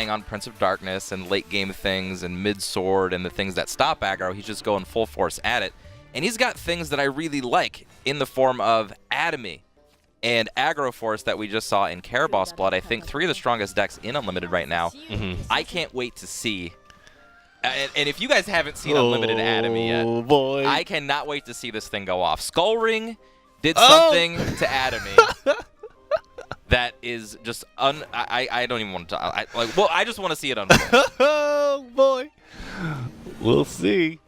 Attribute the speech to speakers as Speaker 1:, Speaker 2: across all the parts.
Speaker 1: relying on Prince of Darkness and late game things and mid sword and the things that stop aggro. He's just going full force at it. And he's got things that I really like in the form of Atomy and Aggro Force that we just saw in Caraboss Blood. I think 3 of the strongest decks in Unlimited right now. I can't wait to see. And if you guys haven't seen Unlimited Atomy yet,
Speaker 2: boy.
Speaker 1: I cannot wait to see this thing go off. Skull Ring did something to Atomy that is just I don't even want to I just want to see it unfold.
Speaker 2: Oh boy. We'll see.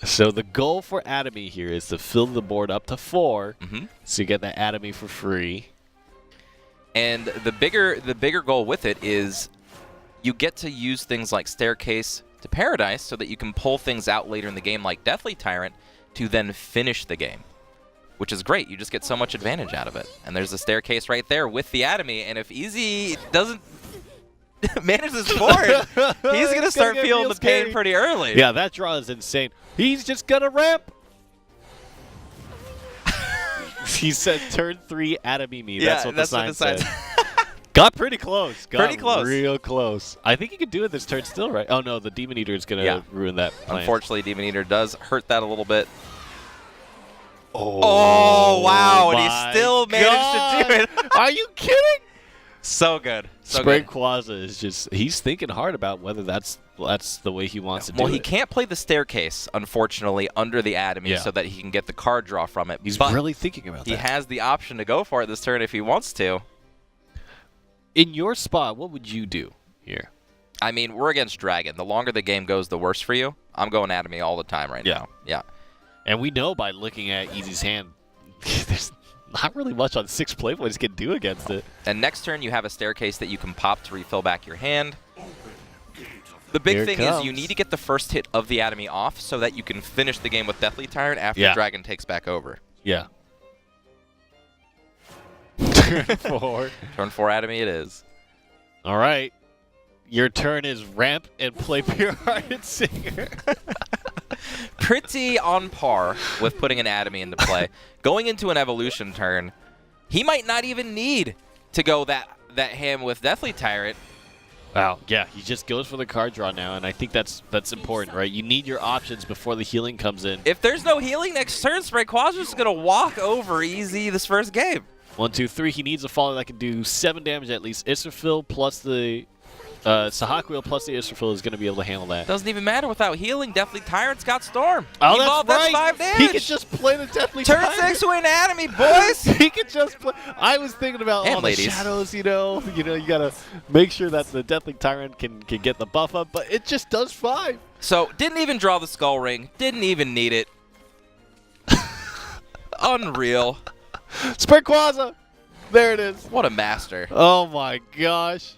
Speaker 2: So the goal for Atomy here is to fill the board up to 4, so you get that Atomy for free.
Speaker 1: And the bigger goal with it is you get to use things like Staircase to Paradise so that you can pull things out later in the game like Deathly Tyrant to then finish the game, which is great. You just get so much advantage out of it. And there's a Staircase right there with the Atomy, and if EZYE doesn't manage this board, he's going to start feeling the pain pretty early.
Speaker 2: Yeah, that draw is insane. He's just going to ramp. He said turn 3 Atomy me.
Speaker 1: Yeah,
Speaker 2: that's what the sign said.
Speaker 1: said.
Speaker 2: Got pretty close.
Speaker 1: Pretty close.
Speaker 2: Real close. I think he could do it this turn still, right? Oh, no, the Demon Eater is going to ruin that plan.
Speaker 1: Unfortunately, Demon Eater does hurt that a little bit. Oh, wow. And he still managed to do it.
Speaker 2: Are you kidding?
Speaker 1: So good. So good.
Speaker 2: SPRAYQUAZA is just, he's thinking hard about whether that's the way he wants to do it.
Speaker 1: Well, he can't play the Staircase, unfortunately, under the Atomy so that he can get the card draw from it.
Speaker 2: He's really thinking about that.
Speaker 1: He has the option to go for it this turn if he wants to.
Speaker 2: In your spot, what would you do here?
Speaker 1: I mean, we're against Dragon. The longer the game goes, the worse for you. I'm going Atomy all the time right now. Yeah.
Speaker 2: And we know by looking at EZYE's hand, there's not really much on 6 play points can do against it.
Speaker 1: And next turn, you have a Staircase that you can pop to refill back your hand. The big thing is you need to get the first hit of the Atomy off so that you can finish the game with Deathly Tyrant after Dragon takes back over.
Speaker 2: Yeah. Turn 4.
Speaker 1: Turn 4 Atomy it is.
Speaker 2: All right. Your turn is ramp and play Pure-Hearted Singer.
Speaker 1: Pretty on par with putting an Atomy into play. Going into an evolution turn, he might not even need to go that ham with Deathly Tyrant.
Speaker 2: Wow, yeah, he just goes for the card draw now, and I think that's important, right? You need your options before the healing comes in.
Speaker 1: If there's no healing next turn, SPRAYQUAZA is going to walk over EZYE this first game.
Speaker 2: 1, 2, 3. He needs a follow that can do 7 damage at least. Israfil plus the Sahakuil plus the Israfil is going to be able to handle that.
Speaker 1: Doesn't even matter without healing. Deathly Tyrant's got Storm.
Speaker 2: Oh,
Speaker 1: Evolve,
Speaker 2: that's right.
Speaker 1: 5 damage.
Speaker 2: He could just play the Deathly Tyrant.
Speaker 1: Turn 6 win Atomy, boys.
Speaker 2: He could just play. I was thinking about all the shadows, you know. You got to make sure that the Deathly Tyrant can get the buff up, but it just does 5.
Speaker 1: So, didn't even draw the Skull Ring. Didn't even need it. Unreal.
Speaker 2: SPRAYQUAZA. There it is.
Speaker 1: What a master.
Speaker 2: Oh, my gosh.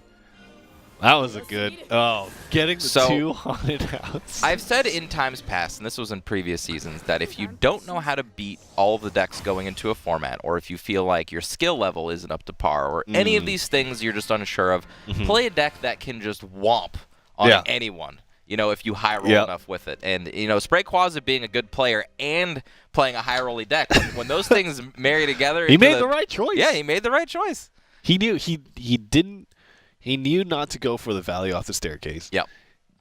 Speaker 2: That was a good. Oh, getting the 2 haunted house.
Speaker 1: I've said in times past, and this was in previous seasons, that if you don't know how to beat all of the decks going into a format, or if you feel like your skill level isn't up to par, or any of these things you're just unsure of, play a deck that can just whomp on anyone. You know, if you high roll enough with it. And, you know, SPRAYQUAZA being a good player and playing a high rolly deck, when those things marry together.
Speaker 2: He made the right choice.
Speaker 1: Yeah, he made the right choice.
Speaker 2: He knew he didn't. He knew not to go for the value off the Staircase.
Speaker 1: Yep.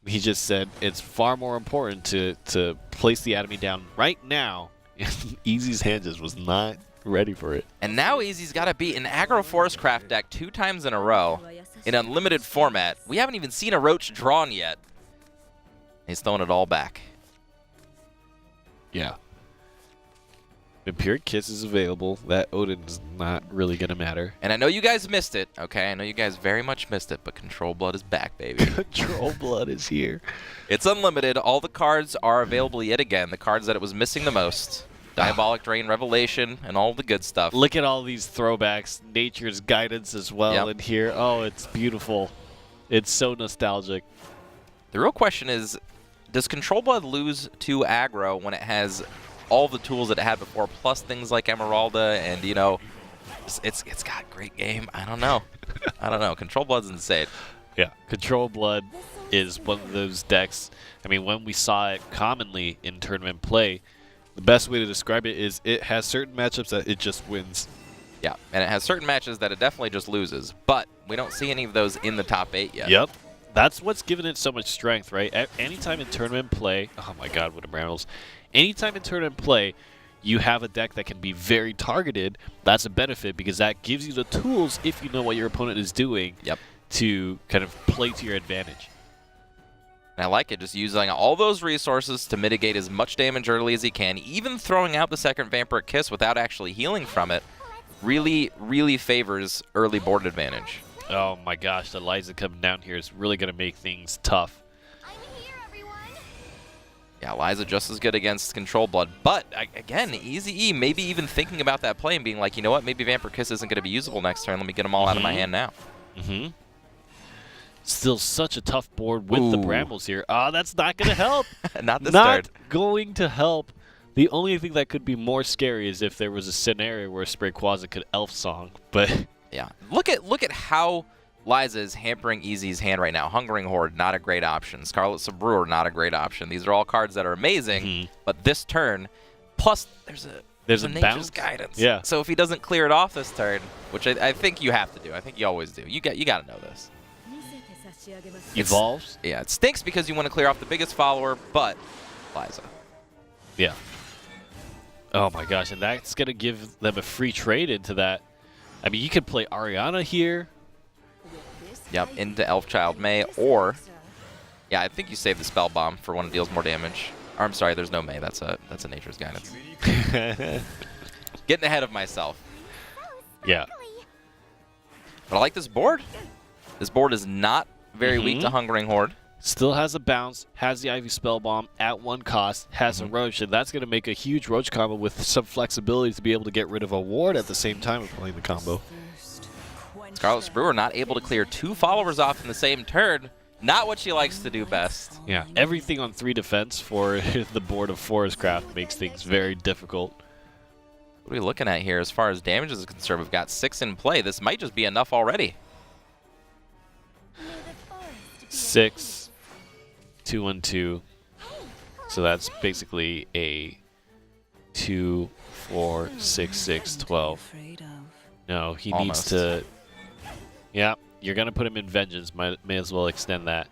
Speaker 2: He just said it's far more important to place the Atomy down right now. EZYE's hand just was not ready for it.
Speaker 1: And now EZYE's got to beat an Aggro Forest Craft deck 2 times in a row in Unlimited format. We haven't even seen a Roach drawn yet. He's throwing it all back.
Speaker 2: Yeah. If Pure Kiss is available, that Odin's not really going to matter.
Speaker 1: And I know you guys missed it, okay? I know you guys very much missed it, but Control Blood is back, baby.
Speaker 2: Control Blood is here.
Speaker 1: It's unlimited. All the cards are available yet again. The cards that it was missing the most. Diabolic Drain, Revelation, and all the good stuff.
Speaker 2: Look at all these throwbacks. Nature's Guidance as well in here. Oh, it's beautiful. It's so nostalgic.
Speaker 1: The real question is, does Control Blood lose to aggro when it has all the tools that it had before, plus things like Emeralda, and, you know, it's got great game? I don't know. I don't know. Control Blood's insane.
Speaker 2: Yeah, Control Blood is one of those decks. I mean, when we saw it commonly in tournament play, the best way to describe it is it has certain matchups that it just wins.
Speaker 1: Yeah, and it has certain matches that it definitely just loses. But We don't see any of those in the top 8 yet.
Speaker 2: Yep. That's what's given it so much strength, right? Anytime in tournament play, oh my god, what a brambles. Anytime in tournament play, you have a deck that can be very targeted. That's a benefit because that gives you the tools, if you know what your opponent is doing, to kind of play to your advantage.
Speaker 1: And I like it, just using all those resources to mitigate as much damage early as he can, even throwing out the second Vampiric Kiss without actually healing from it, really, really favors early board advantage.
Speaker 2: Oh my gosh, the Eliza coming down here is really going to make things tough.
Speaker 1: Yeah, Eliza just as good against Control Blood. But, again, EZYE maybe even thinking about that play and being like, you know what, maybe Vampiric Kiss isn't going to be usable next turn. Let me get them all out of my hand now.
Speaker 2: Still such a tough board with the Brambles here. Oh, that's not going to help.
Speaker 1: Not this turn.
Speaker 2: Not going to help. The only thing that could be more scary is if there was a scenario where SPRAYQUAZA could Elf Song, but...
Speaker 1: Yeah, look at how Liza is hampering EZY's hand right now. Hungering Horde, not a great option. Scarlet Sabrewer, not a great option. These are all cards that are amazing, but this turn, plus there's a Nature's Guidance.
Speaker 2: Yeah.
Speaker 1: So if he doesn't clear it off this turn, which I think you have to do, I think you always do. You got to know this.
Speaker 2: Evolves?
Speaker 1: Yeah, it stinks because you want to clear off the biggest follower, but Liza.
Speaker 2: Yeah. Oh my gosh, and that's going to give them a free trade into that. I mean, you could play Ariana here.
Speaker 1: Yep, into Elfchild May, or... Yeah, I think you save the Spell Bomb for one that deals more damage. Or, I'm sorry, there's no May. That's a Nature's Guidance. Getting ahead of myself.
Speaker 2: Yeah.
Speaker 1: But I like this board. This board is not very weak to Hungering Horde.
Speaker 2: Still has a bounce, has the Ivy Spell Bomb at one cost, has a Roach, and that's going to make a huge Roach combo with some flexibility to be able to get rid of a ward at the same time of playing the combo.
Speaker 1: Scarlet Sabrewer not able to clear 2 followers off in the same turn. Not what she likes to do best.
Speaker 2: Yeah, everything on 3 defense for the board of Forestcraft makes things very difficult.
Speaker 1: What are we looking at here as far as damage is concerned? We've got 6 in play. This might just be enough already.
Speaker 2: 6. 2 and 2. So that's basically a 2, 4, 6, 6, 12. No, he needs to... Yeah, you're going to put him in Vengeance. May as well extend that.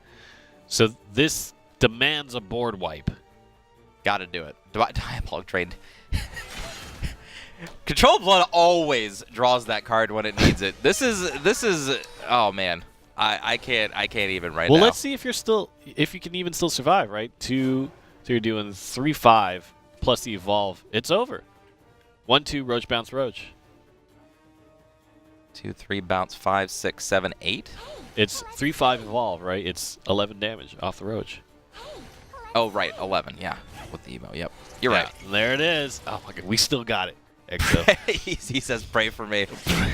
Speaker 2: So this demands a board wipe.
Speaker 1: Got to do it. Diabolic Trade. Control Blood always draws that card when it needs it. This is oh man. I can't even right now.
Speaker 2: Well, let's see if you can even still survive, right? So you're doing 3-5 plus the evolve. It's over. 1-2 Roach bounce Roach.
Speaker 1: 2, 3 bounce 5, 6, 7, 8.
Speaker 2: It's 3-5 evolve, right? It's 11 damage off the Roach.
Speaker 1: Oh right, 11. Yeah, with the emo. Yep, you're right.
Speaker 2: There it is. Oh my god, we still got it.
Speaker 1: He says, "Pray for me."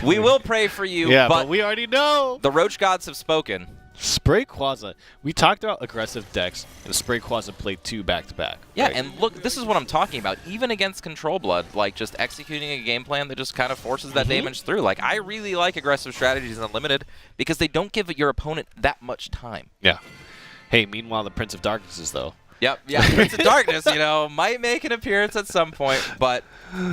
Speaker 1: We will pray for you.
Speaker 2: Yeah, but we already know.
Speaker 1: The Roach gods have spoken.
Speaker 2: SPRAYQUAZA. We talked about aggressive decks, and SPRAYQUAZA played 2 back-to-back.
Speaker 1: Yeah,
Speaker 2: right?
Speaker 1: and look, this is what I'm talking about. Even against Control Blood, like just executing a game plan that just kind of forces that damage through. Like, I really like aggressive strategies in Unlimited because they don't give your opponent that much time.
Speaker 2: Yeah. Hey, meanwhile, the Prince of Darknesses, though.
Speaker 1: Yep, yeah, Prince of Darkness, might make an appearance at some point, but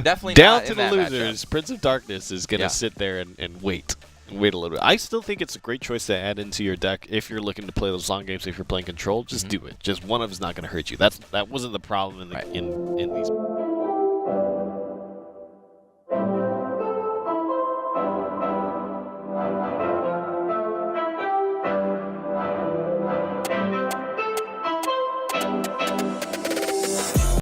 Speaker 1: definitely
Speaker 2: down
Speaker 1: not
Speaker 2: to
Speaker 1: in
Speaker 2: the
Speaker 1: that
Speaker 2: losers.
Speaker 1: matchup.
Speaker 2: Prince of Darkness is going to sit there and wait a little bit. I still think it's a great choice to add into your deck if you're looking to play those long games. If you're playing Control, just do it. Just one of them is not going to hurt you. That wasn't the problem in these.